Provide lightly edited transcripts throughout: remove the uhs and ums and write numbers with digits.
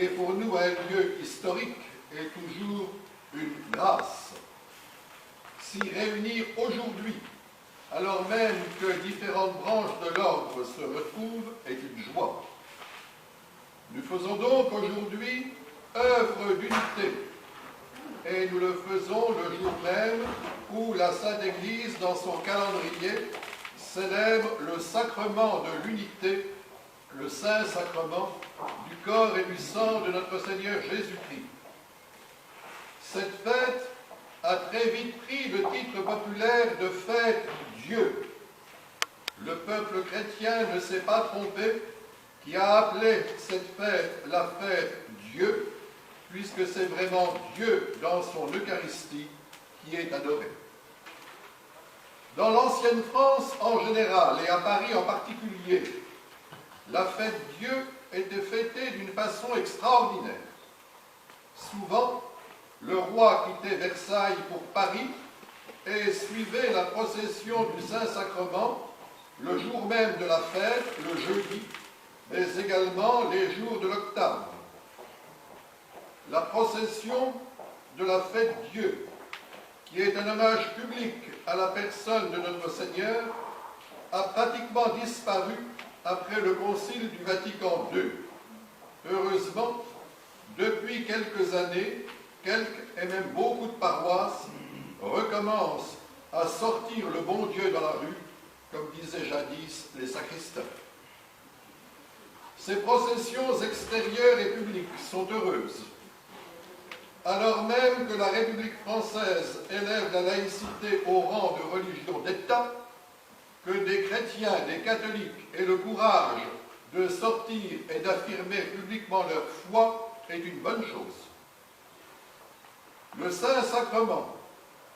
est pour nous un lieu historique, est toujours une grâce. S'y réunir aujourd'hui, alors même que différentes branches de l'ordre se retrouvent, est une joie. Nous faisons donc aujourd'hui œuvre d'unité, et nous le faisons le jour même où la Sainte Église, dans son calendrier, célèbre le sacrement de l'unité, le Saint-Sacrement du corps et du sang de notre Seigneur Jésus-Christ. Cette fête a très vite pris le titre populaire de fête Dieu. Le peuple chrétien ne s'est pas trompé, qui a appelé cette fête la fête Dieu, puisque c'est vraiment Dieu dans son Eucharistie qui est adoré. Dans l'ancienne France en général, et à Paris en particulier, la fête Dieu était fêtée d'une façon extraordinaire. Souvent, le roi quittait Versailles pour Paris et suivait la procession du Saint-Sacrement le jour même de la fête, le jeudi, mais également les jours de l'octave. La procession de la fête Dieu, qui est un hommage public à la personne de notre Seigneur, a pratiquement disparu après le Concile du Vatican II. Heureusement, depuis quelques années, quelques et même beaucoup de paroisses recommencent à sortir le bon Dieu dans la rue, comme disaient jadis les sacristains. Ces processions extérieures et publiques sont heureuses, alors même que la République française élève la laïcité au rang de religion d'État, que des chrétiens, des catholiques aient le courage de sortir et d'affirmer publiquement leur foi est une bonne chose. Le Saint-Sacrement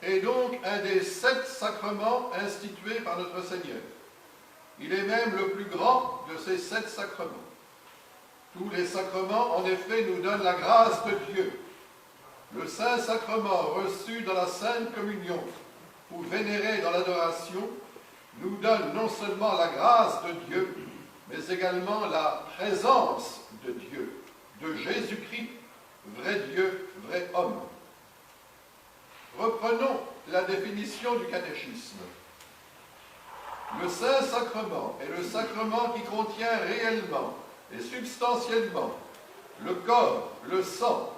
est donc un des 7 sacrements institués par notre Seigneur. Il est même le plus grand de ces 7 sacrements. Tous les sacrements, en effet, nous donnent la grâce de Dieu. Le Saint-Sacrement reçu dans la Sainte Communion ou vénéré dans l'adoration nous donne non seulement la grâce de Dieu, mais également la présence de Dieu, de Jésus-Christ, vrai Dieu, vrai homme. Reprenons la définition du catéchisme. Le Saint-Sacrement est le sacrement qui contient réellement et substantiellement le corps, le sang,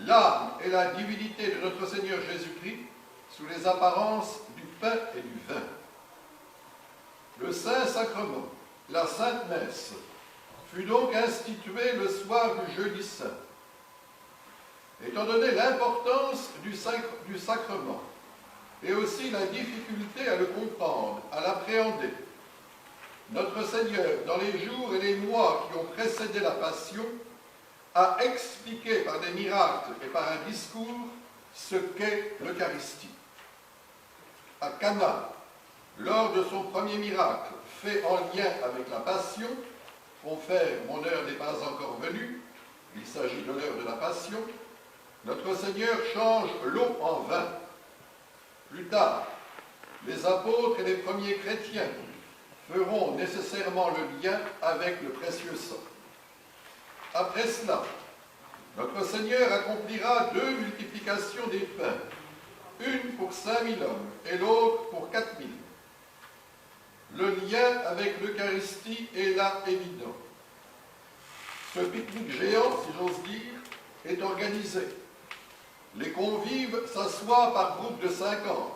l'âme et la divinité de notre Seigneur Jésus-Christ sous les apparences du pain et du vin. Le Saint-Sacrement, la Sainte Messe, fut donc institué le soir du jeudi saint. Étant donné l'importance du sacrement et aussi la difficulté à le comprendre, à l'appréhender, notre Seigneur, dans les jours et les mois qui ont précédé la Passion, a expliqué par des miracles et par un discours ce qu'est l'Eucharistie. À Cana, lors de son premier miracle, fait en lien avec la Passion, confère « Mon heure n'est pas encore venue », il s'agit de l'heure de la Passion, notre Seigneur change l'eau en vin. Plus tard, les apôtres et les premiers chrétiens feront nécessairement le lien avec le précieux sang. Après cela, notre Seigneur accomplira 2 multiplications des pains, une pour 5000 hommes et l'autre pour 4000. Le lien avec l'Eucharistie est là évident. Ce pique-nique géant, si j'ose dire, est organisé. Les convives s'assoient par groupe de 50.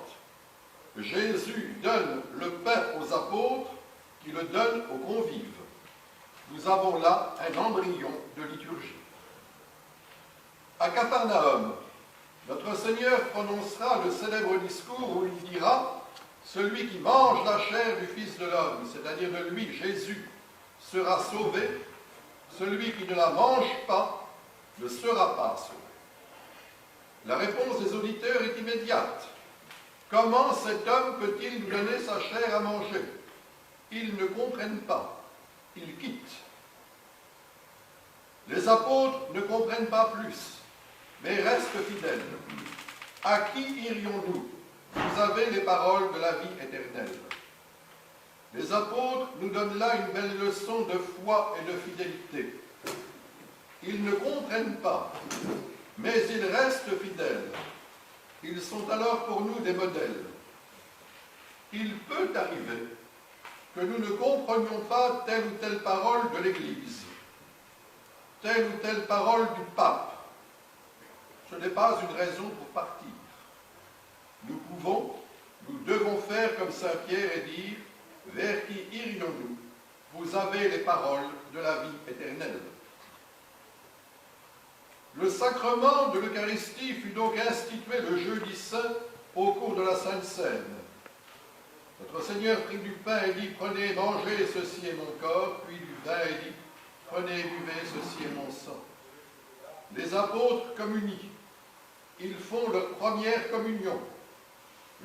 Jésus donne le pain aux apôtres qui le donnent aux convives. Nous avons là un embryon de liturgie. À Capharnaüm, notre Seigneur prononcera le célèbre discours où il dira « Celui qui mange la chair du Fils de l'homme, c'est-à-dire de lui, Jésus, sera sauvé. Celui qui ne la mange pas ne sera pas sauvé. » La réponse des auditeurs est immédiate. Comment cet homme peut-il nous donner sa chair à manger? Ils ne comprennent pas. Ils quittent. Les apôtres ne comprennent pas plus, mais restent fidèles. À qui irions-nous? Vous avez les paroles de la vie éternelle. Les apôtres nous donnent là une belle leçon de foi et de fidélité. Ils ne comprennent pas, mais ils restent fidèles. Ils sont alors pour nous des modèles. Il peut arriver que nous ne comprenions pas telle ou telle parole de l'Église, telle ou telle parole du pape. Ce n'est pas une raison pour partir. Nous pouvons, nous devons faire comme saint Pierre et dire « Vers qui irions-nous? Vous avez les paroles de la vie éternelle. » Le sacrement de l'Eucharistie fut donc institué le jeudi saint au cours de la Sainte Seine. Notre Seigneur prit du pain et dit « Prenez, mangez, ceci est mon corps », puis du vin et dit « Prenez, buvez, ceci est mon sang ». Les apôtres communient. Ils font leur première communion.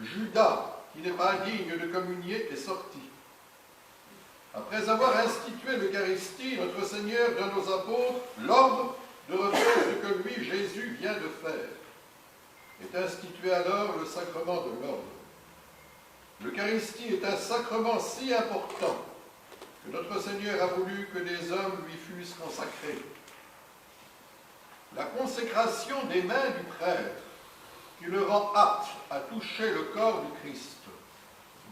Judas, qui n'est pas digne de communier, est sorti. Après avoir institué l'Eucharistie, notre Seigneur donne aux apôtres l'ordre de refaire ce que lui, Jésus, vient de faire. Est institué alors le sacrement de l'ordre. L'Eucharistie est un sacrement si important que notre Seigneur a voulu que des hommes lui fussent consacrés. La consécration des mains du prêtre, qui le rend apte à toucher le corps du Christ,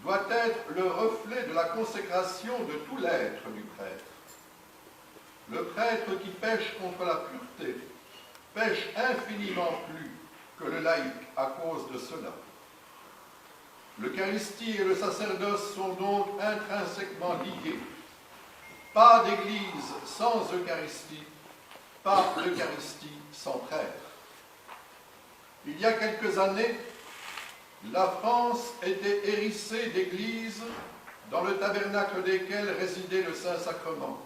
doit être le reflet de la consécration de tout l'être du prêtre. Le prêtre qui pêche contre la pureté pêche infiniment plus que le laïc à cause de cela. L'Eucharistie et le sacerdoce sont donc intrinsèquement liés. Pas d'Église sans Eucharistie, pas d'Eucharistie sans prêtre. Il y a quelques années, la France était hérissée d'églises dans le tabernacle desquelles résidait le Saint-Sacrement,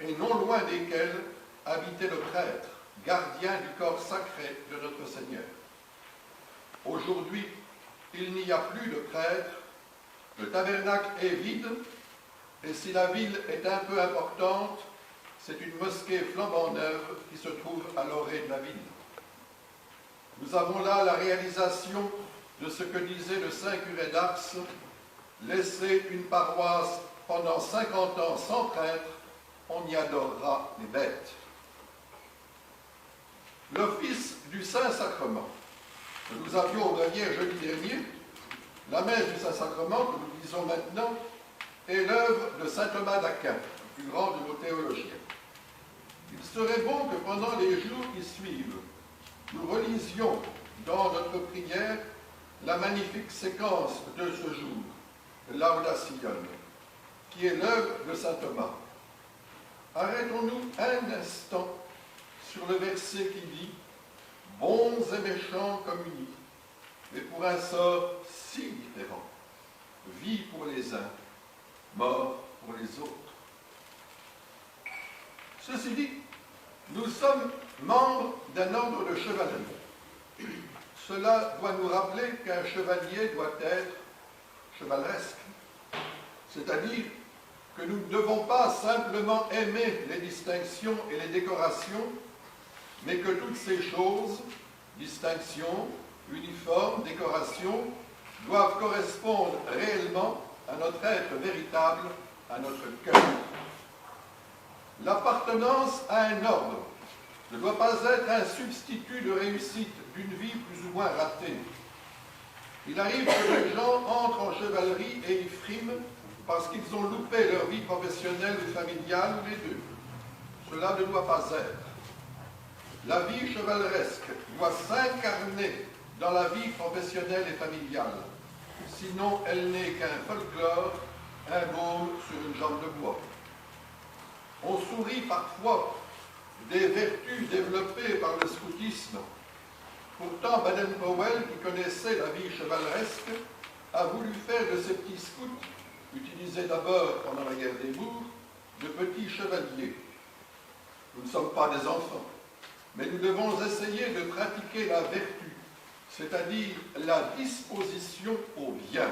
et non loin desquelles habitait le prêtre, gardien du corps sacré de notre Seigneur. Aujourd'hui, il n'y a plus de prêtre, le tabernacle est vide, et si la ville est un peu importante, c'est une mosquée flambant neuve qui se trouve à l'orée de la ville. Nous avons là la réalisation de ce que disait le saint curé d'Ars, laisser une paroisse pendant 50 ans sans prêtre, on y adorera les bêtes. L'office du Saint-Sacrement que nous avions ouvert jeudi dernier, la messe du Saint-Sacrement que nous lisons maintenant, est l'œuvre de saint Thomas d'Aquin, le plus grand de nos théologiens. Il serait bon que pendant les jours qui suivent, nous relisions dans notre prière la magnifique séquence de ce jour, l'Audation, qui est l'œuvre de saint Thomas. Arrêtons-nous un instant sur le verset qui dit « Bons et méchants communient, mais pour un sort si différent, vie pour les uns, mort pour les autres. » Ceci dit, nous sommes membres d'un ordre de chevalerie. Cela doit nous rappeler qu'un chevalier doit être chevaleresque, c'est-à-dire que nous ne devons pas simplement aimer les distinctions et les décorations, mais que toutes ces choses, distinctions, uniformes, décorations, doivent correspondre réellement à notre être véritable, à notre cœur. L'appartenance à un ordre ne doit pas être un substitut de réussite d'une vie plus ou moins ratée. Il arrive que les gens entrent en chevalerie et y friment parce qu'ils ont loupé leur vie professionnelle ou familiale ou les deux. Cela ne doit pas être. La vie chevaleresque doit s'incarner dans la vie professionnelle et familiale. Sinon, elle n'est qu'un folklore, un baume sur une jambe de bois. On sourit parfois des vertus développées par le scoutisme. Pourtant, Baden-Powell, qui connaissait la vie chevaleresque, a voulu faire de ces petits scouts, utilisés d'abord pendant la guerre des bourgs, de petits chevaliers. Nous ne sommes pas des enfants, mais nous devons essayer de pratiquer la vertu, c'est-à-dire la disposition au bien.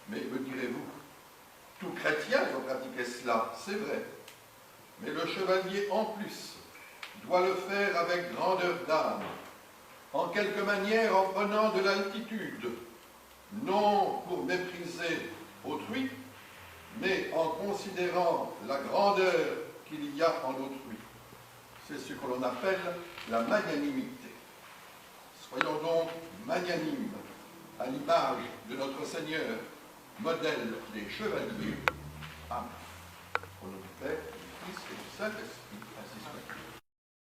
Mais me direz-vous, tout chrétien doit pratiquer cela, c'est vrai. Mais le chevalier, en plus, doit le faire avec grandeur d'âme, en quelque manière en prenant de l'altitude, non pour mépriser autrui, mais en considérant la grandeur qu'il y a en autrui. c'est ce que l'on appelle la magnanimité. Soyons donc magnanimes, à l'image de notre Seigneur, modèle des chevaliers. Amen. Au nom du Père, du Fils et du Saint-Esprit, ainsi soit-il.